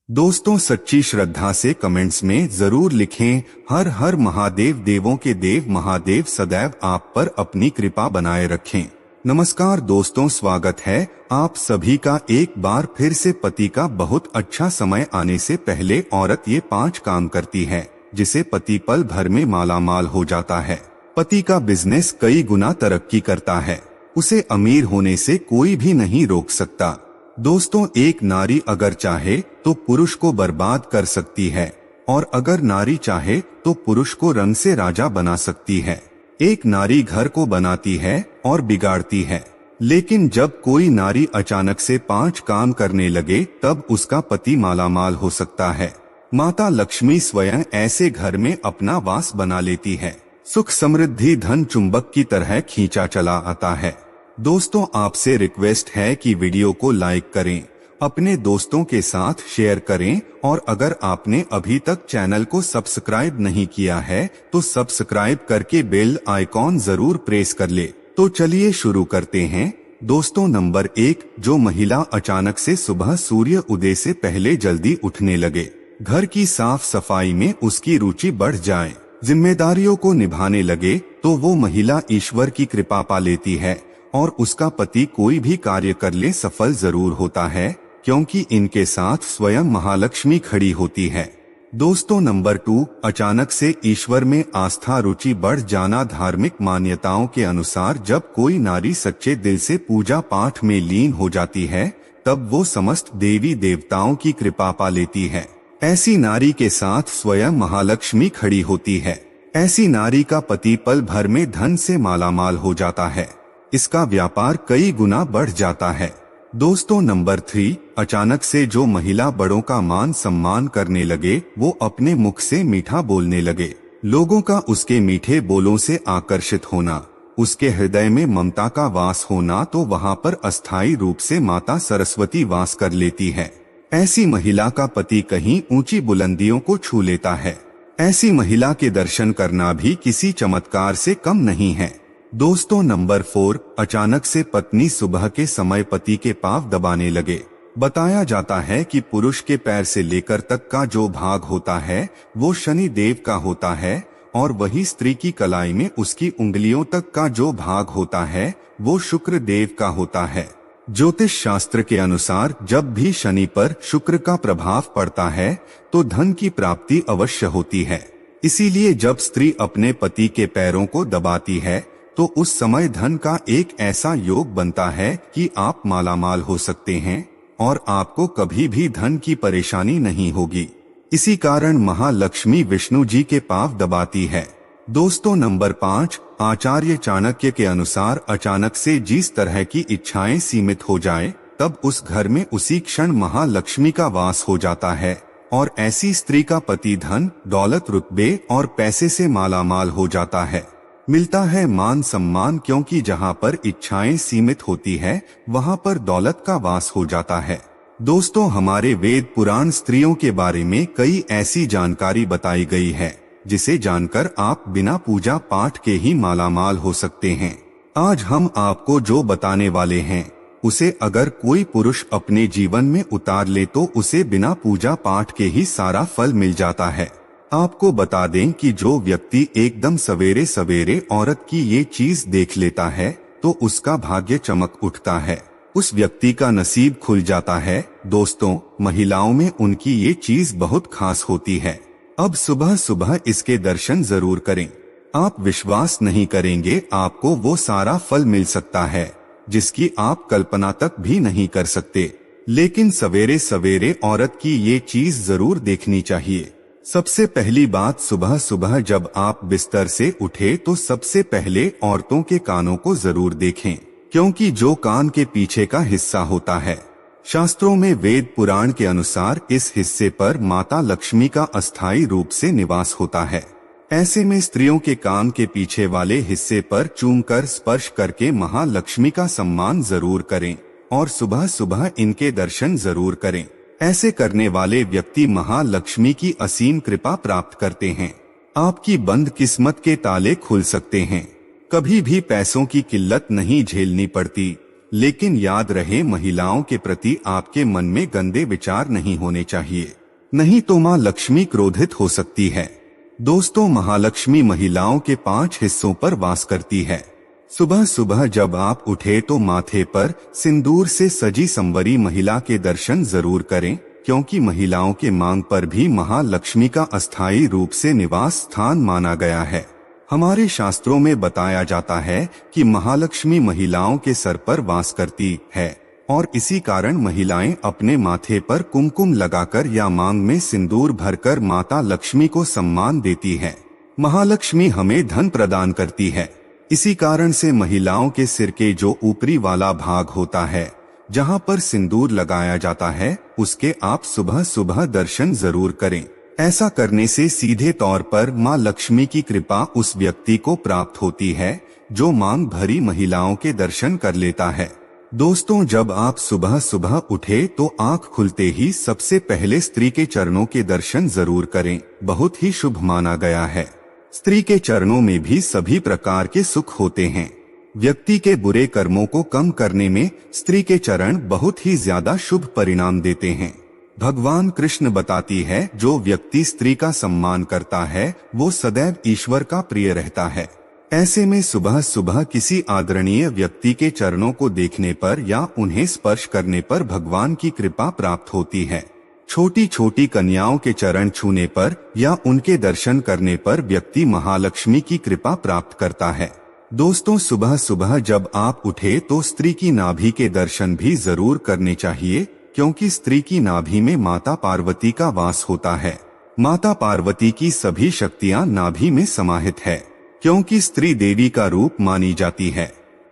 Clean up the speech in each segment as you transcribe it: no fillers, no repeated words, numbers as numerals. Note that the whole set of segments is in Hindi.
दोस्तों, सच्ची श्रद्धा से कमेंट्स में जरूर लिखें, हर हर महादेव। देवों के देव महादेव सदैव आप पर अपनी कृपा बनाए रखें। नमस्कार दोस्तों, स्वागत है आप सभी का एक बार फिर से। पति का बहुत अच्छा समय आने से पहले औरत ये 5 काम करती है जिसे पति पल भर में मालामाल हो जाता है। पति का बिजनेस कई गुना तरक्की करता है, उसे अमीर होने से कोई भी नहीं रोक सकता। दोस्तों, एक नारी अगर चाहे तो पुरुष को बर्बाद कर सकती है और अगर नारी चाहे तो पुरुष को रंग से राजा बना सकती है। एक नारी घर को बनाती है और बिगाड़ती है, लेकिन जब कोई नारी अचानक से 5 काम करने लगे तब उसका पति मालामाल हो सकता है। माता लक्ष्मी स्वयं ऐसे घर में अपना वास बना लेती है। सुख समृद्धि धन चुंबक की तरह खींचा चला आता है। दोस्तों, आपसे रिक्वेस्ट है कि वीडियो को लाइक करें, अपने दोस्तों के साथ शेयर करें और अगर आपने अभी तक चैनल को सब्सक्राइब नहीं किया है तो सब्सक्राइब करके बेल आइकॉन जरूर प्रेस कर ले। तो चलिए शुरू करते हैं। दोस्तों, नंबर 1, जो महिला अचानक से सुबह सूर्य उदय से पहले जल्दी उठने लगे, घर की साफ सफाई में उसकी रुचि बढ़ जाए, जिम्मेदारियों को निभाने लगे, तो वो महिला ईश्वर की कृपा पा लेती है और उसका पति कोई भी कार्य कर ले सफल जरूर होता है, क्योंकि इनके साथ स्वयं महालक्ष्मी खड़ी होती है। दोस्तों, नंबर 2, अचानक से ईश्वर में आस्था रुचि बढ़ जाना। धार्मिक मान्यताओं के अनुसार जब कोई नारी सच्चे दिल से पूजा पाठ में लीन हो जाती है तब वो समस्त देवी देवताओं की कृपा पा लेती है। ऐसी नारी के साथ स्वयं महालक्ष्मी खड़ी होती है। ऐसी नारी का पति पल भर में धन से मालामाल हो जाता है, इसका व्यापार कई गुना बढ़ जाता है। दोस्तों, नंबर 3, अचानक से जो महिला बड़ों का मान सम्मान करने लगे, वो अपने मुख से मीठा बोलने लगे, लोगों का उसके मीठे बोलों से आकर्षित होना, उसके हृदय में ममता का वास होना, तो वहाँ पर अस्थायी रूप से माता सरस्वती वास कर लेती है। ऐसी महिला का पति कहीं ऊंची बुलंदियों को छू लेता है। ऐसी महिला के दर्शन करना भी किसी चमत्कार से कम नहीं है। दोस्तों, नंबर 4, अचानक से पत्नी सुबह के समय पति के पांव दबाने लगे। बताया जाता है कि पुरुष के पैर से लेकर तक का जो भाग होता है वो शनि देव का होता है और वही स्त्री की कलाई में उसकी उंगलियों तक का जो भाग होता है वो शुक्र देव का होता है। ज्योतिष शास्त्र के अनुसार जब भी शनि पर शुक्र का प्रभाव पड़ता है तो धन की प्राप्ति अवश्य होती है। इसीलिए जब स्त्री अपने पति के पैरों को दबाती है तो उस समय धन का एक ऐसा योग बनता है कि आप मालामाल हो सकते हैं और आपको कभी भी धन की परेशानी नहीं होगी। इसी कारण महालक्ष्मी विष्णु जी के पांव दबाती है। दोस्तों, नंबर 5, आचार्य चाणक्य के अनुसार अचानक से जिस तरह की इच्छाएं सीमित हो जाए तब उस घर में उसी क्षण महालक्ष्मी का वास हो जाता है और ऐसी स्त्री का पति धन दौलत रुतबे और पैसे से मालामाल हो जाता है। मिलता है मान सम्मान, क्योंकि जहाँ पर इच्छाएं सीमित होती है वहाँ पर दौलत का वास हो जाता है। दोस्तों, हमारे वेद पुराण स्त्रियों के बारे में कई ऐसी जानकारी बताई गई है जिसे जानकर आप बिना पूजा पाठ के ही मालामाल हो सकते हैं। आज हम आपको जो बताने वाले हैं उसे अगर कोई पुरुष अपने जीवन में उतार ले तो उसे बिना पूजा पाठ के ही सारा फल मिल जाता है। आपको बता दें कि जो व्यक्ति एकदम सवेरे सवेरे औरत की ये चीज देख लेता है तो उसका भाग्य चमक उठता है, उस व्यक्ति का नसीब खुल जाता है। दोस्तों, महिलाओं में उनकी ये चीज बहुत खास होती है। अब सुबह सुबह इसके दर्शन जरूर करें। आप विश्वास नहीं करेंगे, आपको वो सारा फल मिल सकता है जिसकी आप कल्पना तक भी नहीं कर सकते। लेकिन सवेरे सवेरे औरत की ये चीज जरूर देखनी चाहिए। सबसे पहली बात, सुबह सुबह जब आप बिस्तर से उठे तो सबसे पहले औरतों के कानों को जरूर देखें, क्योंकि जो कान के पीछे का हिस्सा होता है, शास्त्रों में वेद पुराण के अनुसार इस हिस्से पर माता लक्ष्मी का अस्थायी रूप से निवास होता है। ऐसे में स्त्रियों के कान के पीछे वाले हिस्से पर चूमकर स्पर्श करके महालक्ष्मी का सम्मान जरूर करें और सुबह सुबह इनके दर्शन जरूर करें। ऐसे करने वाले व्यक्ति महालक्ष्मी की असीम कृपा प्राप्त करते हैं। आपकी बंद किस्मत के ताले खुल सकते हैं। कभी भी पैसों की किल्लत नहीं झेलनी पड़ती। लेकिन याद रहे, महिलाओं के प्रति आपके मन में गंदे विचार नहीं होने चाहिए, नहीं तो माँ लक्ष्मी क्रोधित हो सकती है। दोस्तों, महालक्ष्मी महिलाओं के 5 हिस्सों पर वास करती है। सुबह सुबह जब आप उठे तो माथे पर सिंदूर से सजी संवरी महिला के दर्शन जरूर करें, क्योंकि महिलाओं के मांग पर भी महालक्ष्मी का अस्थायी रूप से निवास स्थान माना गया है। हमारे शास्त्रों में बताया जाता है कि महालक्ष्मी महिलाओं के सर पर वास करती है और इसी कारण महिलाएं अपने माथे पर कुमकुम लगाकर या मांग में सिंदूर भरकर माता लक्ष्मी को सम्मान देती है। महालक्ष्मी हमें धन प्रदान करती है। इसी कारण से महिलाओं के सिर के जो ऊपरी वाला भाग होता है, जहां पर सिंदूर लगाया जाता है, उसके आप सुबह सुबह दर्शन जरूर करें। ऐसा करने से सीधे तौर पर मां लक्ष्मी की कृपा उस व्यक्ति को प्राप्त होती है जो मांग भरी महिलाओं के दर्शन कर लेता है। दोस्तों, जब आप सुबह सुबह उठे तो आंख खुलते ही सबसे पहले स्त्री के चरणों के दर्शन जरूर करें। बहुत ही शुभ माना गया है। स्त्री के चरणों में भी सभी प्रकार के सुख होते हैं। व्यक्ति के बुरे कर्मों को कम करने में स्त्री के चरण बहुत ही ज्यादा शुभ परिणाम देते हैं। भगवान कृष्ण बताती है, जो व्यक्ति स्त्री का सम्मान करता है वो सदैव ईश्वर का प्रिय रहता है। ऐसे में सुबह सुबह किसी आदरणीय व्यक्ति के चरणों को देखने पर या उन्हें स्पर्श करने पर भगवान की कृपा प्राप्त होती है। छोटी छोटी कन्याओं के चरण छूने पर या उनके दर्शन करने पर व्यक्ति महालक्ष्मी की कृपा प्राप्त करता है। दोस्तों, सुबह सुबह जब आप उठे तो स्त्री की नाभि के दर्शन भी जरूर करने चाहिए, क्योंकि स्त्री की नाभि में माता पार्वती का वास होता है। माता पार्वती की सभी शक्तियां नाभि में समाहित है, क्योंकि स्त्री देवी का रूप मानी जाती है।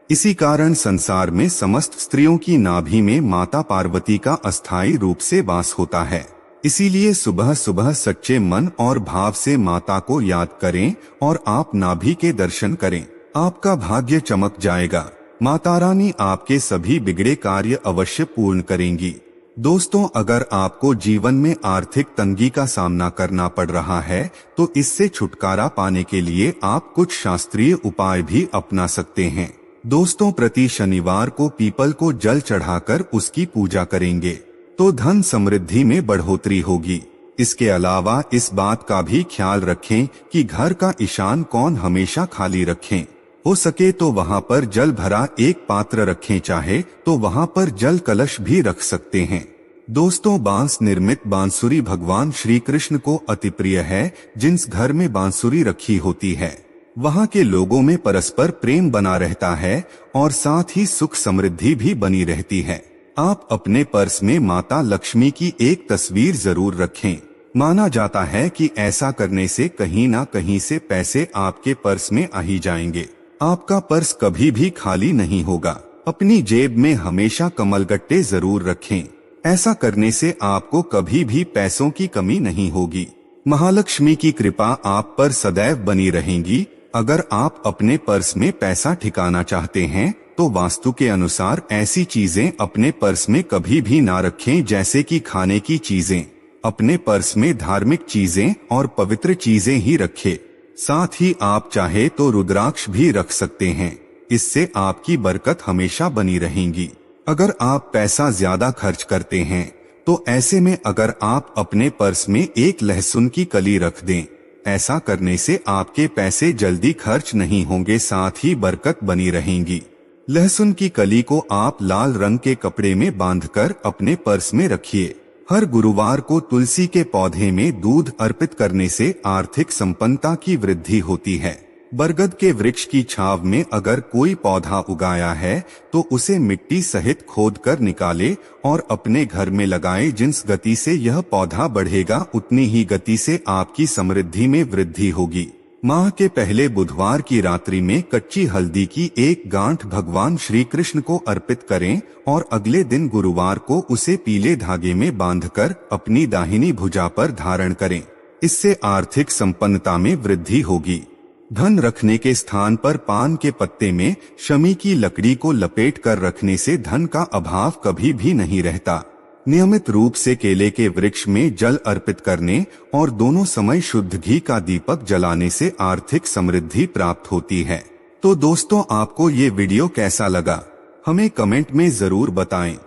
इसी कारण संसार में समस्त स्त्रियों की नाभि में माता पार्वती का अस्थायी रूप से वास होता है। इसीलिए सुबह सुबह सच्चे मन और भाव से माता को याद करें और आप नाभि के दर्शन करें। आपका भाग्य चमक जाएगा। माता रानी आपके सभी बिगड़े कार्य अवश्य पूर्ण करेंगी। दोस्तों, अगर आपको जीवन में आर्थिक तंगी का सामना करना पड़ रहा है तो इससे छुटकारा पाने के लिए आप कुछ शास्त्रीय उपाय भी अपना सकते हैं। दोस्तों, प्रति शनिवार को पीपल को जल चढ़ाकर उसकी पूजा करेंगे तो धन समृद्धि में बढ़ोतरी होगी। इसके अलावा इस बात का भी ख्याल रखें कि घर का ईशान कोण हमेशा खाली रखें। हो सके तो वहां पर जल भरा एक पात्र रखें, चाहे तो वहां पर जल कलश भी रख सकते हैं। दोस्तों, बांस निर्मित बांसुरी भगवान श्री कृष्ण को अति प्रिय है। जिस घर में बांसुरी रखी होती है वहां के लोगों में परस्पर प्रेम बना रहता है और साथ ही सुख समृद्धि भी बनी रहती है। आप अपने पर्स में माता लक्ष्मी की एक तस्वीर जरूर रखें। माना जाता है कि ऐसा करने से कहीं ना कहीं से पैसे आपके पर्स में आ ही जाएंगे। आपका पर्स कभी भी खाली नहीं होगा। अपनी जेब में हमेशा कमलगट्टे जरूर रखें। ऐसा करने से आपको कभी भी पैसों की कमी नहीं होगी। महालक्ष्मी की कृपा आप पर सदैव बनी रहेगी। अगर आप अपने पर्स में पैसा ठिकाना चाहते हैं तो वास्तु के अनुसार ऐसी चीजें अपने पर्स में कभी भी ना रखें, जैसे कि खाने की चीजें। अपने पर्स में धार्मिक चीजें और पवित्र चीजें ही रखें। साथ ही आप चाहे तो रुद्राक्ष भी रख सकते हैं। इससे आपकी बरकत हमेशा बनी रहेगी। अगर आप पैसा ज्यादा खर्च करते हैं तो ऐसे में अगर आप अपने पर्स में एक लहसुन की कली रख दें, ऐसा करने से आपके पैसे जल्दी खर्च नहीं होंगे, साथ ही बरकत बनी रहेंगी। लहसुन की कली को आप लाल रंग के कपड़े में बांधकर अपने पर्स में रखिए। हर गुरुवार को तुलसी के पौधे में दूध अर्पित करने से आर्थिक संपन्नता की वृद्धि होती है। बरगद के वृक्ष की छाव में अगर कोई पौधा उगाया है तो उसे मिट्टी सहित खोदकर निकाले और अपने घर में लगाए। जिस गति से यह पौधा बढ़ेगा उतनी ही गति से आपकी समृद्धि में वृद्धि होगी। माह के पहले बुधवार की रात्रि में कच्ची हल्दी की एक गांठ भगवान श्री कृष्ण को अर्पित करें और अगले दिन गुरुवार को उसे पीले धागे में बांधकर अपनी दाहिनी भुजा पर धारण करें। इससे आर्थिक संपन्नता में वृद्धि होगी। धन रखने के स्थान पर पान के पत्ते में शमी की लकड़ी को लपेट कर रखने से धन का अभाव कभी भी नहीं रहता। नियमित रूप से केले के वृक्ष में जल अर्पित करने और दोनों समय शुद्ध घी का दीपक जलाने से आर्थिक समृद्धि प्राप्त होती है। तो दोस्तों, आपको ये वीडियो कैसा लगा हमें कमेंट में जरूर बताएं।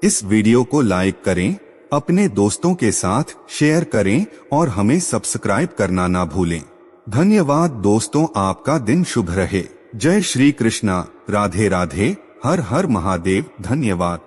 इस वीडियो को लाइक करें, अपने दोस्तों के साथ शेयर करें और हमें सब्सक्राइब करना ना भूलें। धन्यवाद दोस्तों, आपका दिन शुभ रहे। जय श्री कृष्णा, राधे राधे, हर हर महादेव। धन्यवाद।